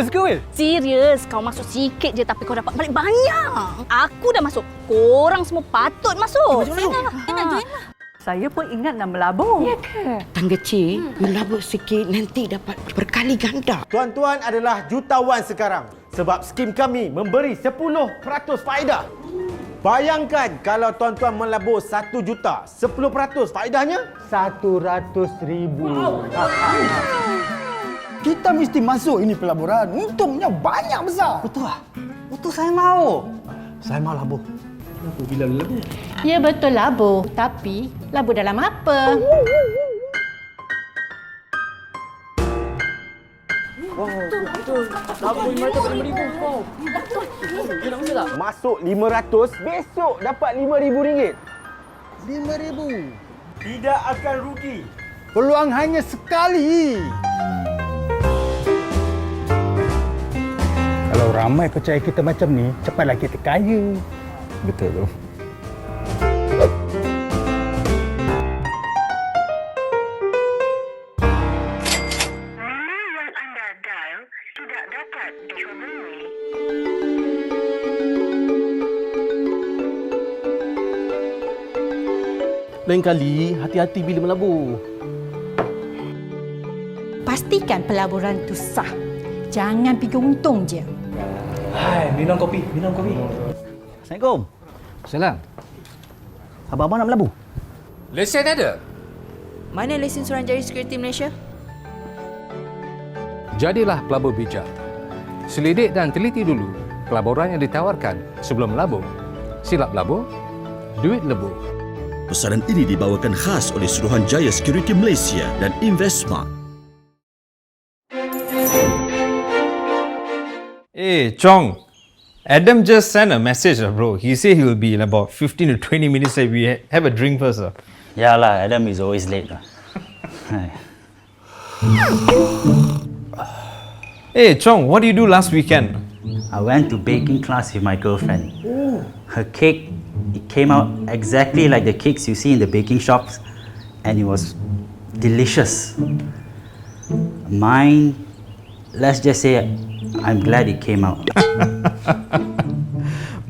Serius ke, Will? Serius, kau masuk sikit je tapi kau dapat balik banyak. Aku dah masuk. Korang semua patut masuk. Saya nak join lah. Saya pun ingat nak melabur. Ya ke? Tang kecil, you labur sikit nanti dapat berkali ganda. Tuan-tuan adalah jutawan sekarang sebab skim kami memberi 10% faedah. Bayangkan kalau tuan-tuan melabur 1 juta, 10% faedahnya 100,000. Kita mesti masuk ini pelaburan. Untungnya banyak besar. Betul lah. Betul, saya mau. Saya mau labur. Kenapa bila labur? Ya betul labur. Tapi labur dalam apa? Masuk 500, besok dapat RM5,000. 5,000. Tidak akan rugi. Peluang hanya sekali. Kalau ramai percaya kita macam ni, cepatlah kita kaya. Betul tu. Lain kali, hati-hati bila melabur. Pastikan pelaburan tu sah. Jangan pergi untung je. Hai, minum kopi. Assalamualaikum. Salam. Abang-abang nak melabur? Lesen ada? Mana lesen Suruhanjaya Security Malaysia? Jadilah pelabur bijak. Selidik dan teliti dulu pelaburan yang ditawarkan sebelum melabur. Silap labur, duit lebur. Pesanan ini dibawakan khas oleh Suruhanjaya Security Malaysia dan InvestSmart. Hey, Chong. Adam just sent a message, bro. He said he will be in about 15 to 20 minutes. Like we have a drink first. Yeah lah, Adam is always late. Hey, Chong, what did you do last weekend? I went to baking class with my girlfriend. Her cake, it came out exactly like the cakes you see in the baking shops, and it was delicious. Mine, let's just say, I'm glad it came out.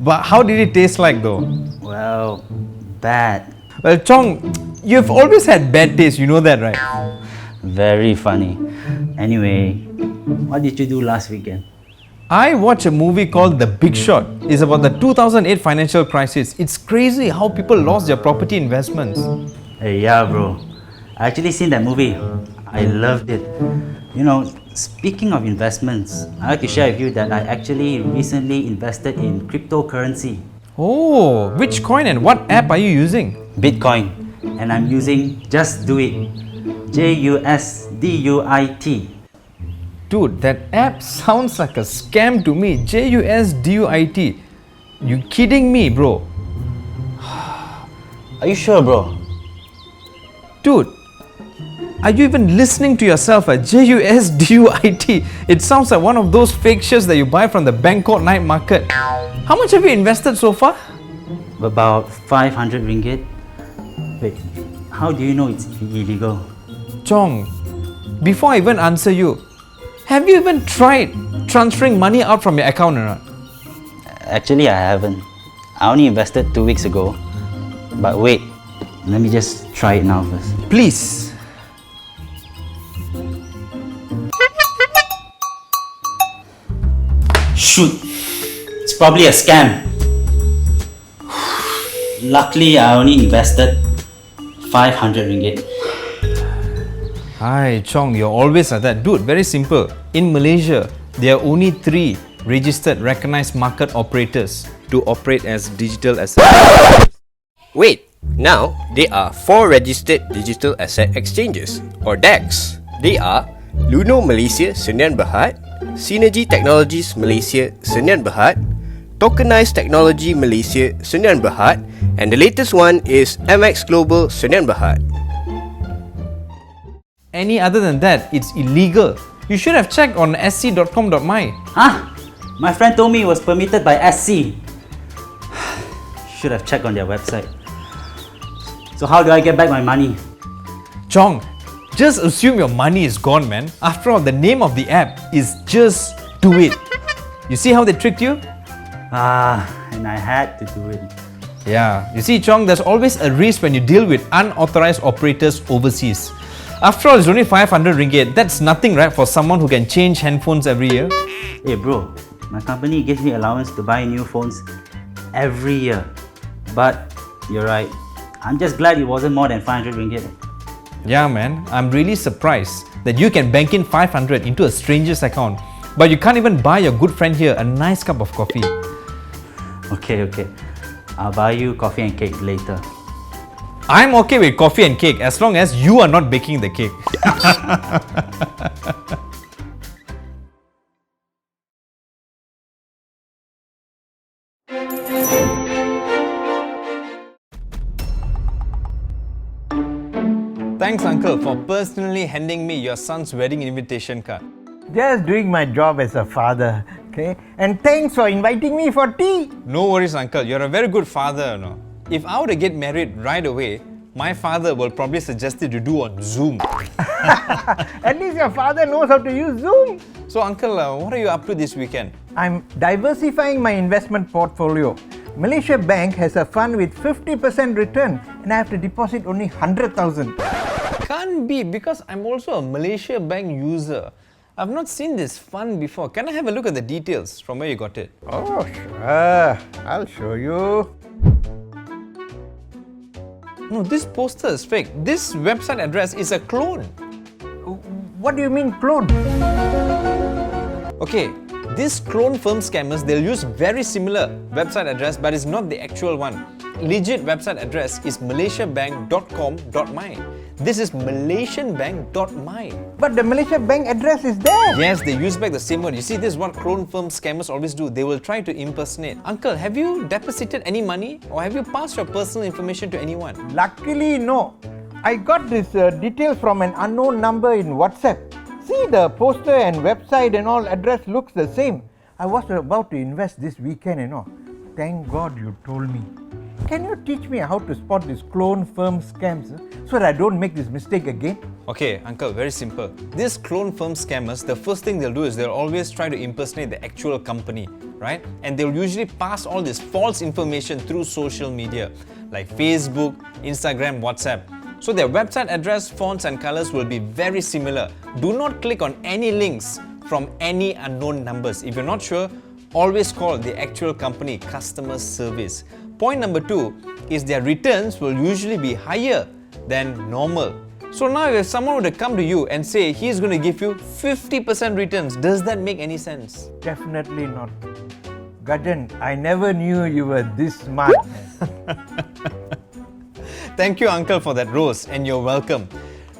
But how did it taste like though? Well, bad. Well, Chong, you've always had bad taste, you know that, right? Very funny. Anyway, what did you do last weekend? I watched a movie called The Big Short. It's about the 2008 financial crisis. It's crazy how people lost their property investments. Hey, yeah, bro. I actually seen that movie. I loved it. You know, speaking of investments, I'd like to share with you that I actually recently invested in cryptocurrency. Oh, which coin and what app are you using? Bitcoin. And I'm using Just Do It. JUSDUIT. Dude, that app sounds like a scam to me. JUSDUIT. You kidding me, bro? Are you sure, bro? Dude, are you even listening to yourself at JUSDUIT? It sounds like one of those fake shares that you buy from the Bangkok night market. How much have you invested so far? About 500 ringgit. Wait, how do you know it's illegal? Chong, before I even answer you, have you even tried transferring money out from your account or not? Actually, I haven't. I only invested 2 weeks ago. But wait, let me just try it now first. Please. Shoot! It's probably a scam. Luckily, I only invested 500 ringgit. Hi, Chong, you're always like that. Dude, very simple. In Malaysia, there are only 3 registered recognized market operators to operate as digital asset. Wait, now there are 4 registered digital asset exchanges or DAX. They are Luno Malaysia Sdn Bhd, Synergy Technologies Malaysia Sdn Bhd, Tokenized Technology Malaysia Sdn Bhd, and the latest one is MX Global Sdn Bhd. Any other than that, it's illegal. You should have checked on sc.com.my. Huh? My friend told me it was permitted by SC. Should have checked on their website. So how do I get back my money? Chong, just assume your money is gone, man. After all, the name of the app is Just do it. You see how they tricked you? And I had to do it. Yeah, you see, Chong, there's always a risk when you deal with unauthorized operators overseas. After all, it's only 500 ringgit. That's nothing, right, for someone who can change handphones every year? Hey bro, my company gives me allowance to buy new phones every year. But you're right, I'm just glad it wasn't more than 500 ringgit. Yeah, man, I'm really surprised that you can bank in 500 into a stranger's account, but you can't even buy your good friend here a nice cup of coffee. Okay. I'll buy you coffee and cake later. I'm okay with coffee and cake as long as you are not baking the cake. Thanks, Uncle, for personally handing me your son's wedding invitation card. Just doing my job as a father, okay? And thanks for inviting me for tea. No worries, Uncle. You're a very good father, no? If I were to get married right away, my father will probably suggest it to do on Zoom. At least your father knows how to use Zoom. So, Uncle, what are you up to this weekend? I'm diversifying my investment portfolio. Malaysia Bank has a fund with 50% return and I have to deposit only 100,000. Can't be, because I'm also a Malaysia Bank user. I've not seen this fund before. Can I have a look at the details from where you got it? Oh, sure. I'll show you. No, this poster is fake. This website address is a clone. What do you mean clone? Okay, these clone firm scammers, they'll use very similar website address, but it's not the actual one. Legit website address is malaysiabank.com.my. This is malaysianbank.my. But the Malaysia Bank address is there. Yes, they use back the same word. You see, this is what clone firm scammers always do. They will try to impersonate. Uncle, have you deposited any money or have you passed your personal information to anyone? Luckily, no. I got this details from an unknown number in WhatsApp. See, the poster and website and all address looks the same. I was about to invest this weekend, Thank God you told me. Can you teach me how to spot these clone firm scams so that I don't make this mistake again? Okay, Uncle, very simple. These clone firm scammers, the first thing they'll do is they'll always try to impersonate the actual company, right? And they'll usually pass all this false information through social media like Facebook, Instagram, WhatsApp. So their website address, fonts and colors will be very similar. Do not click on any links from any unknown numbers. If you're not sure, always call the actual company customer service. Point number 2 is their returns will usually be higher than normal. So now if someone were to come to you and say he's going to give you 50% returns, does that make any sense? Definitely not. Gajan, I never knew you were this smart. Thank you, Uncle, for that rose, and you're welcome.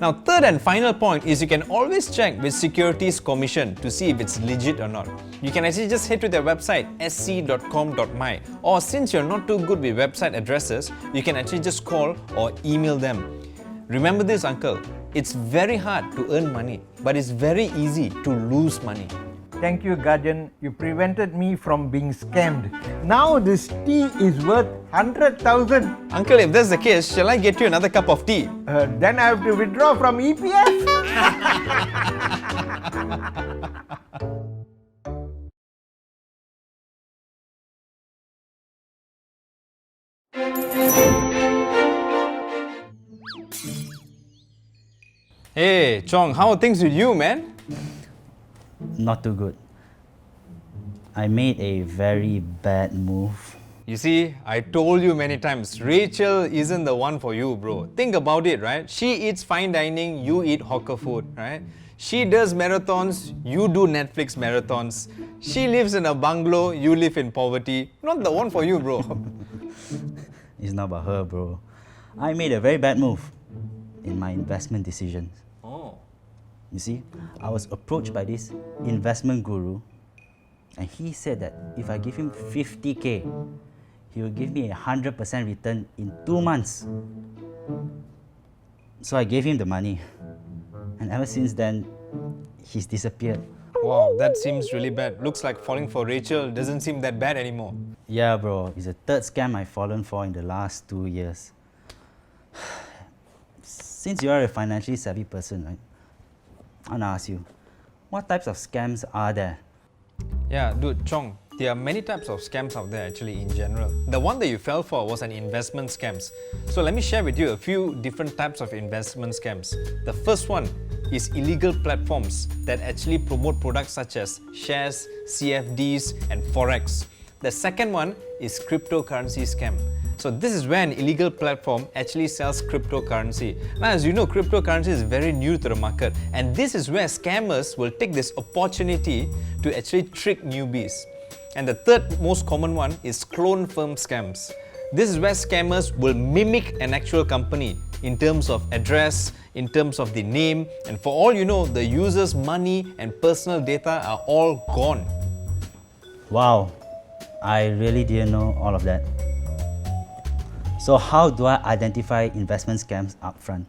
Now, third and final point is you can always check with Securities Commission to see if it's legit or not. You can actually just head to their website sc.com.my, or since you're not too good with website addresses, you can actually just call or email them. Remember this, Uncle, it's very hard to earn money, but it's very easy to lose money. Thank you, Gajan. You prevented me from being scammed. Now this tea is worth 100,000. Uncle, if that's the case, shall I get you another cup of tea? Then I have to withdraw from EPF. Hey, Chong, how are things with you, man? Not too good. I made a very bad move. You see, I told you many times, Rachel isn't the one for you, bro. Think about it, right? She eats fine dining, you eat hawker food, right? She does marathons, you do Netflix marathons. She lives in a bungalow, you live in poverty. Not the one for you, bro. It's not about her, bro. I made a very bad move in my investment decisions. Oh. You see, I was approached by this investment guru, and he said that if I give him 50k, he will give me a 100% return in 2 months. So I gave him the money, and ever since then, he's disappeared. Wow, that seems really bad. Looks like falling for Rachel doesn't seem that bad anymore. Yeah, bro, it's the third scam I've fallen for in the last 2 years. Since you are a financially savvy person, right? I want to ask you, what types of scams are there? Yeah, dude, Chong, there are many types of scams out there actually in general. The one that you fell for was an investment scams. So let me share with you a few different types of investment scams. The first one is illegal platforms that actually promote products such as shares, CFDs and Forex. The second one is cryptocurrency scam. So this is where an illegal platform actually sells cryptocurrency. Now, as you know, cryptocurrency is very new to the market, and this is where scammers will take this opportunity to actually trick newbies. And the third most common one is clone firm scams. This is where scammers will mimic an actual company in terms of address, in terms of the name, and for all you know, the user's money and personal data are all gone. Wow, I really didn't know all of that. So how do I identify investment scams upfront?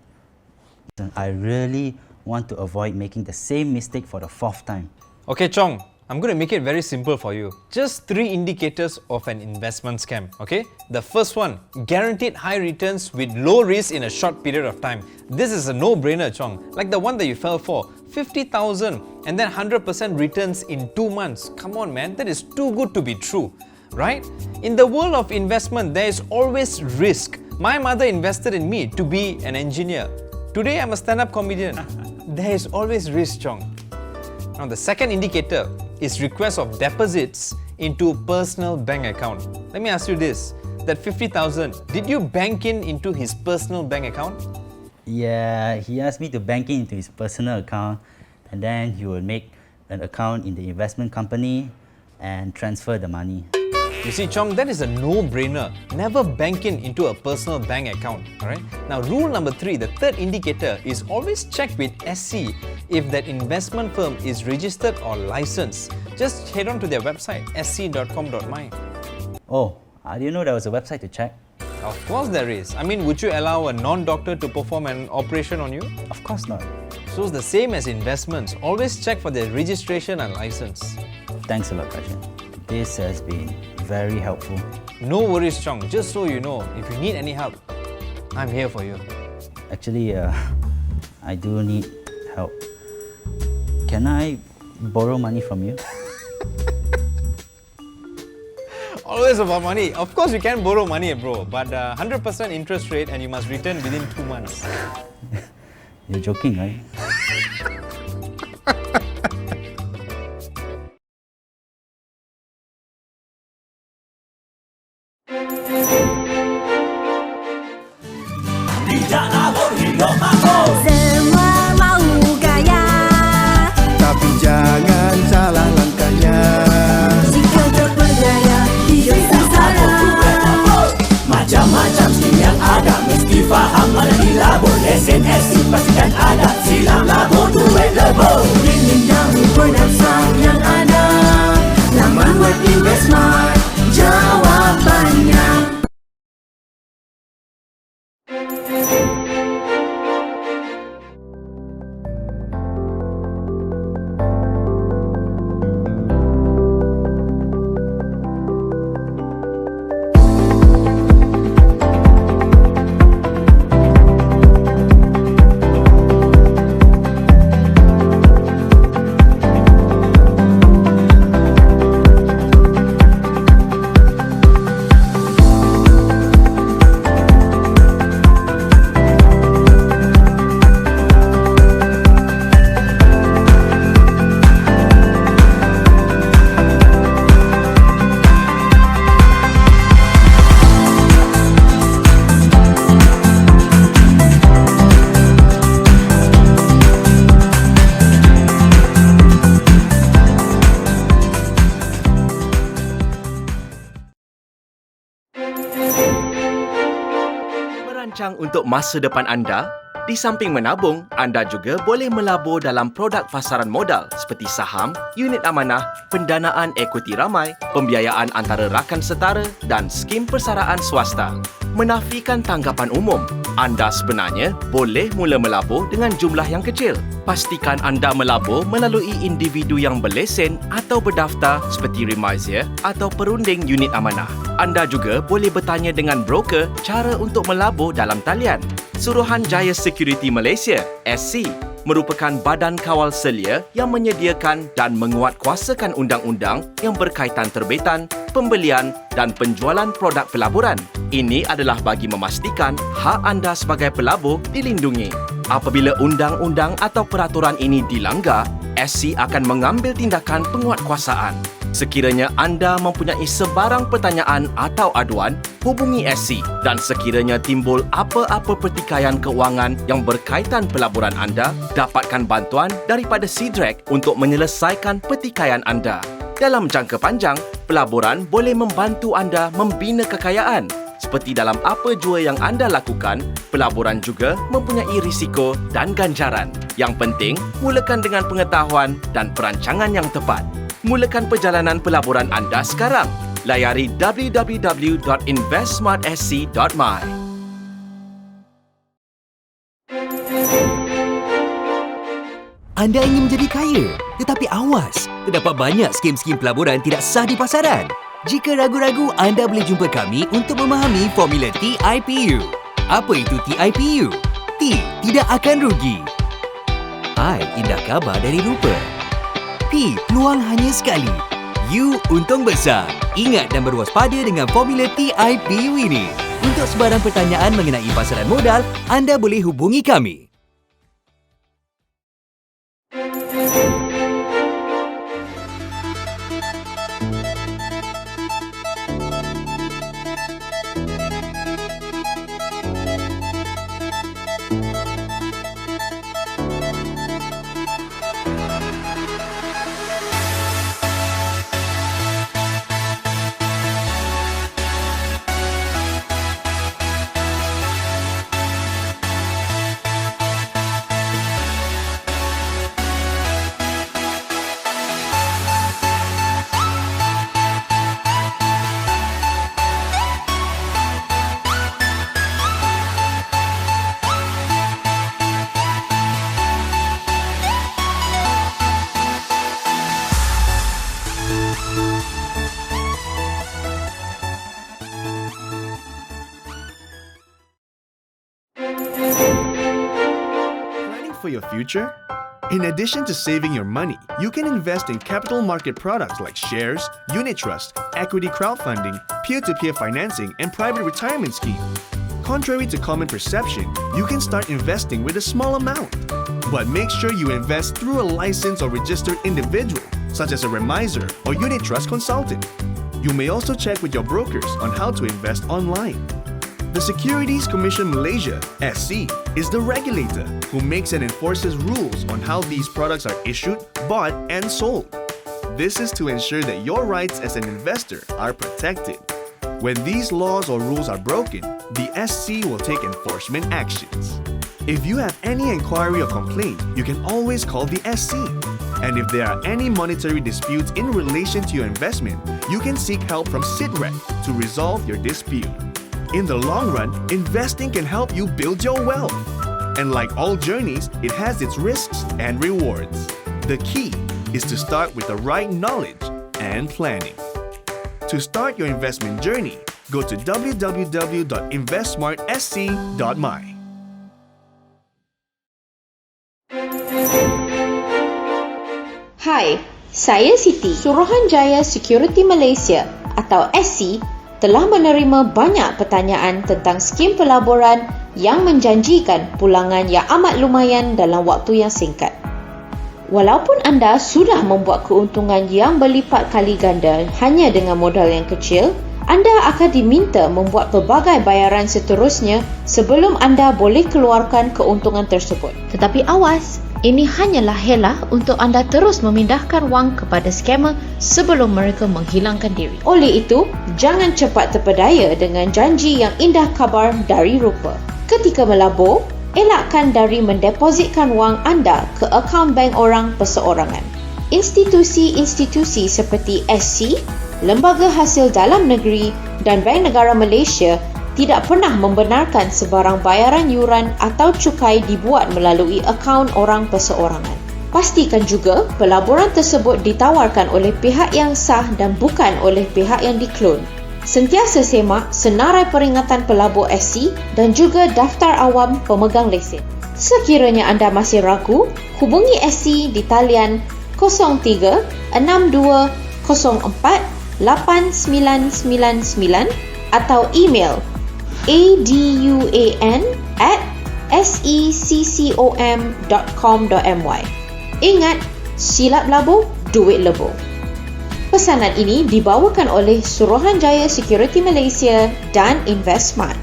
I really want to avoid making the same mistake for the fourth time. Okay, Chong, I'm going to make it very simple for you. Just 3 indicators of an investment scam, okay? The first one, guaranteed high returns with low risk in a short period of time. This is a no-brainer, Chong. Like the one that you fell for, 50,000 and then 100% returns in 2 months. Come on, man, that is too good to be true. Right? In the world of investment, there is always risk. My mother invested in me to be an engineer. Today, I'm a stand-up comedian. There is always risk, Chong. Now, the second indicator is request of deposits into a personal bank account. Let me ask you this. That 50,000, did you bank into his personal bank account? Yeah, he asked me to bank it into his personal account, and then he will make an account in the investment company and transfer the money. You see, Chong, that is a no-brainer. Never bank into a personal bank account. Alright? Now, rule number 3, the third indicator is always check with SC if that investment firm is registered or licensed. Just head on to their website, sc.com.my. Oh, I didn't know there was a website to check. Of course there is. I mean, would you allow a non-doctor to perform an operation on you? Of course not. So it's the same as investments. Always check for their registration and license. Thanks a lot, Rajan. This has been very helpful. No worries, Chong. Just so you know, if you need any help, I'm here for you. Actually, I do need help. Can I borrow money from you? Always about money. Of course, you can borrow money, bro, but 100% interest rate and you must return within 2 months. You're joking, right? Semua mau gaya, tapi jangan salah langkahnya. Jika terpedaya, hidup sengsara. Macam-macam sim yang ada, mesti faham mana dilabur. SNS pastikan ada, silam labur duit lebur. Ingin tahu produk yang ada, laman web InvestSmart jawabannya. Merancang untuk masa depan anda? Di samping menabung, anda juga boleh melabur dalam produk pasaran modal seperti saham, unit amanah, pendanaan ekuiti ramai, pembiayaan antara rakan setara dan skim persaraan swasta. Menafikan tanggapan umum, anda sebenarnya boleh mula melabur dengan jumlah yang kecil. Pastikan anda melabur melalui individu yang berlesen atau berdaftar seperti remiser atau perunding unit amanah. Anda juga boleh bertanya dengan broker cara untuk melabur dalam talian. Suruhanjaya Security Malaysia, SC, merupakan badan kawal selia yang menyediakan dan menguatkuasakan undang-undang yang berkaitan terbitan, pembelian dan penjualan produk pelaburan. Ini adalah bagi memastikan hak anda sebagai pelabur dilindungi. Apabila undang-undang atau peraturan ini dilanggar, SC akan mengambil tindakan penguatkuasaan. Sekiranya anda mempunyai sebarang pertanyaan atau aduan, hubungi SC dan sekiranya timbul apa-apa pertikaian keuangan yang berkaitan pelaburan anda, dapatkan bantuan daripada SEDRAC untuk menyelesaikan pertikaian anda. Dalam jangka panjang, pelaburan boleh membantu anda membina kekayaan. Seperti dalam apa jua yang anda lakukan, pelaburan juga mempunyai risiko dan ganjaran. Yang penting, mulakan dengan pengetahuan dan perancangan yang tepat. Mulakan perjalanan pelaburan anda sekarang. Layari www.investsmartsc.my. Anda ingin menjadi kaya, tetapi awas, terdapat banyak skim-skim pelaburan tidak sah di pasaran. Jika ragu-ragu, anda boleh jumpa kami untuk memahami formula TIPU. Apa itu TIPU? T. Tidak akan rugi. I. Indah kabar dari rupa. P. Peluang hanya sekali. U. Untung besar. Ingat dan berwaspada dengan formula TIPU ini. Untuk sebarang pertanyaan mengenai pasaran modal, anda boleh hubungi kami. For your future? In addition to saving your money, you can invest in capital market products like shares, unit trust, equity crowdfunding, peer-to-peer financing, and private retirement scheme. Contrary to common perception, you can start investing with a small amount. But make sure you invest through a licensed or registered individual, such as a remiser or unit trust consultant. You may also check with your brokers on how to invest online. The Securities Commission Malaysia, SC, is the regulator who makes and enforces rules on how these products are issued, bought, and sold. This is to ensure that your rights as an investor are protected. When these laws or rules are broken, the SC will take enforcement actions. If you have any inquiry or complaint, you can always call the SC. And if there are any monetary disputes in relation to your investment, you can seek help from SEDRAC to resolve your dispute. In the long run, investing can help you build your wealth. And like all journeys, it has its risks and rewards. The key is to start with the right knowledge and planning. To start your investment journey, go to www.investsmartsc.my. Hai, saya Siti, Suruhanjaya Security Malaysia atau SC telah menerima banyak pertanyaan tentang skim pelaburan yang menjanjikan pulangan yang amat lumayan dalam waktu yang singkat. Walaupun anda sudah membuat keuntungan yang berlipat kali ganda hanya dengan modal yang kecil, anda akan diminta membuat pelbagai bayaran seterusnya sebelum anda boleh keluarkan keuntungan tersebut. Tetapi awas, ini hanyalah helah untuk anda terus memindahkan wang kepada skamer sebelum mereka menghilangkan diri. Oleh itu, jangan cepat terpedaya dengan janji yang indah kabar dari rupa. Ketika melabur, elakkan dari mendepositkan wang anda ke akaun bank orang perseorangan. Institusi-institusi seperti SC, Lembaga Hasil Dalam Negeri dan Bank Negara Malaysia tidak pernah membenarkan sebarang bayaran yuran atau cukai dibuat melalui akaun orang perseorangan. Pastikan juga pelaburan tersebut ditawarkan oleh pihak yang sah dan bukan oleh pihak yang diklon. Sentiasa semak senarai peringatan pelabur SC dan juga daftar awam pemegang lesen. Sekiranya anda masih ragu, hubungi SC di talian 03 62 04 8999 atau email aduan@seccom.com.my. Ingat, silap labur, duit lebur. Pesanan ini dibawakan oleh Suruhanjaya Security Malaysia dan InvestSmart.